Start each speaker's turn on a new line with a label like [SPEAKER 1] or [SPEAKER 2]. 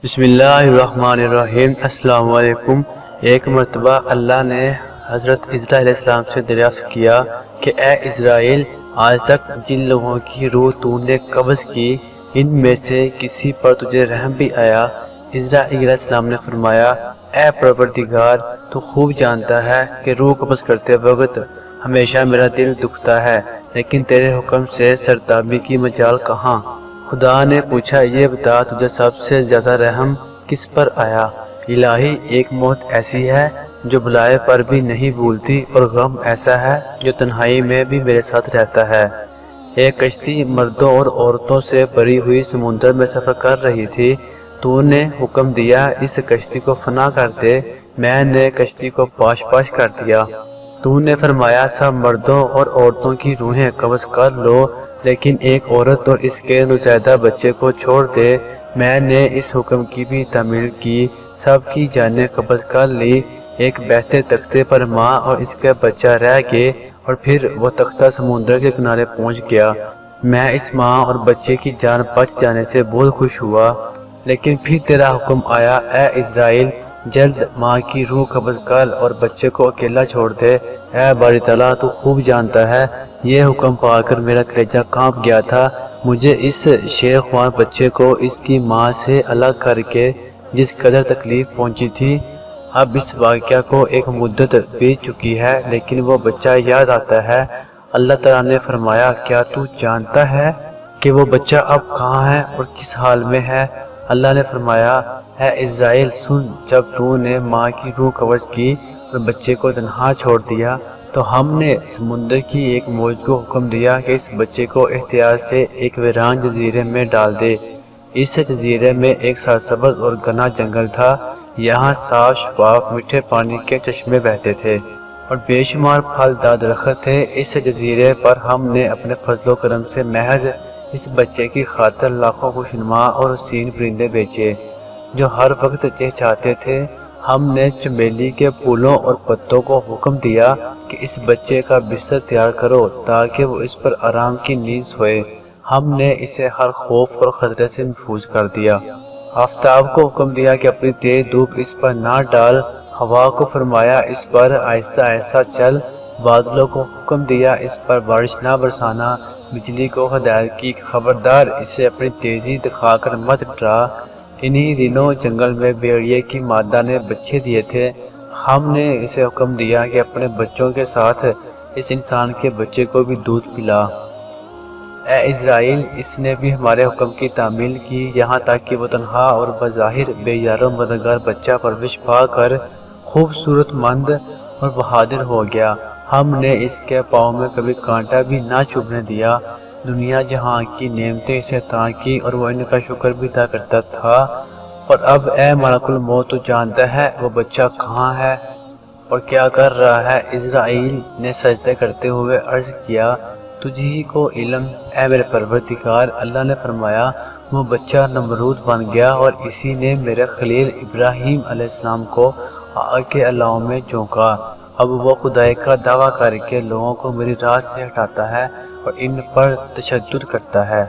[SPEAKER 1] بسم اللہ الرحمن الرحیم۔ السلام علیکم۔ ایک مرتبہ اللہ نے حضرت اسرائیل علیہ السلام سے دریافت کیا کہ اے اسرائیل، آج تک جن لوگوں کی روح تو نے قبض کی، ان میں سے کسی پر تجھے رحم بھی آیا؟ اسرائیل علیہ السلام نے فرمایا، اے پروردگار، تو خوب جانتا ہے کہ روح قبض کرتے وقت ہمیشہ میرا دل دکھتا ہے، لیکن تیرے حکم سے سرتابی کی مجال کہاں؟ خدا نے پوچھا، یہ بتا تجھے سب سے زیادہ رحم کس پر آیا؟ الہی، ایک موت ایسی ہے جو بلائے پر بھی نہیں بھولتی، اور غم ایسا ہے جو تنہائی میں بھی میرے ساتھ رہتا ہے۔ ایک کشتی مردوں اور عورتوں سے بھری ہوئی سمندر میں سفر کر رہی تھی۔ تو نے حکم دیا، اس کشتی کو فنا کر دے۔ میں نے کشتی کو پاش پاش کر دیا۔ تو نے فرمایا، سب مردوں اور عورتوں کی روحیں قبض کر لو، لیکن ایک عورت اور اس کے نوزائیدہ بچے کو چھوڑ دے۔ میں نے اس حکم کی بھی تعمیل کی، سب کی جانیں قبض کر لی۔ ایک بہتے تختے پر ماں اور اس کا بچہ رہ گئے، اور پھر وہ تختہ سمندر کے کنارے پہنچ گیا۔ میں اس ماں اور بچے کی جان بچ جانے سے بہت خوش ہوا، لیکن پھر تیرا حکم آیا، اے اسرائیل، جلد ماں کی روح قبض کر اور بچے کو اکیلا چھوڑ دے۔ اے باری تعالیٰ، تو خوب جانتا ہے، یہ حکم پا کر میرا کلیجہ کانپ گیا تھا۔ مجھے اس شیخ خوار بچے کو اس کی ماں سے الگ کر کے جس قدر تکلیف پہنچی تھی، اب اس واقعہ کو ایک مدت بیت چکی ہے، لیکن وہ بچہ یاد آتا ہے۔ اللہ تعالیٰ نے فرمایا، کیا تو جانتا ہے کہ وہ بچہ اب کہاں ہے اور کس حال میں ہے؟ اللہ نے فرمایا، اے اسرائیل سن، جب تو نے ماں کی روح قبض کی اور بچے کو تنہا چھوڑ دیا، تو ہم نے سمندر کی ایک موج کو حکم دیا کہ اس بچے کو احتیاط سے ایک ویران جزیرے میں ڈال دے۔ اس جزیرے میں ایک سرسبز اور گھنا جنگل تھا۔ یہاں صاف شفاف میٹھے پانی کے چشمے بہتے تھے اور بے شمار پھلدار درخت تھے۔ اس جزیرے پر ہم نے اپنے فضل و کرم سے محض اس بچے کی خاطر لاکھوں خوشنما اور حسین پرندے بیچے جو ہر وقت چہچہاتے تھے۔ ہم نے چمیلی کے پھولوں اور پتوں کو حکم دیا کہ اس بچے کا بستر تیار کرو تاکہ وہ اس پر آرام کی نیند سوئے۔ ہم نے اسے ہر خوف اور خطرے سے محفوظ کر دیا۔ آفتاب کو حکم دیا کہ اپنی تیز دھوپ اس پر نہ ڈال۔ ہوا کو فرمایا، اس پر آہستہ آہستہ چل۔ بادلوں کو حکم دیا، اس پر بارش نہ برسانا۔ بجلی کو ہدایت کی، خبردار اسے اپنی تیزی دکھا کر مت ڈرا۔ انہی دنوں جنگل میں بھیڑیے کی مادہ نے بچے دیے تھے۔ ہم نے اسے حکم دیا کہ اپنے بچوں کے ساتھ اس انسان کے بچے کو بھی دودھ پلا۔ اے اسرائیل، اس نے بھی ہمارے حکم کی تعمیل کی، یہاں تک کہ وہ تنہا اور بظاہر بے یار و مددگار بچہ پرورش پا کر خوبصورت مند اور بہادر ہو گیا۔ ہم نے اس کے پاؤں میں کبھی کانٹا بھی نہ چبھنے دیا۔ دنیا جہاں کی نعمتیں اسے عطا کی اور وہ ان کا شکر بھی ادا کرتا تھا۔ اور اب اے ملک الموت، تو جانتا ہے وہ بچہ کہاں ہے اور کیا کر رہا ہے؟ اسرائیل نے سجدہ کرتے ہوئے عرض کیا، تجھ ہی کو علم اے میرے پروردگار۔ اللہ نے فرمایا، وہ بچہ نمرود بن گیا اور اسی نے میرے خلیل ابراہیم علیہ السلام کو آگ کے الاؤ میں جھونکا۔ اب وہ خدائی کا دعویٰ کر کے لوگوں کو میری راہ سے ہٹاتا ہے اور ان پر تشدد کرتا ہے۔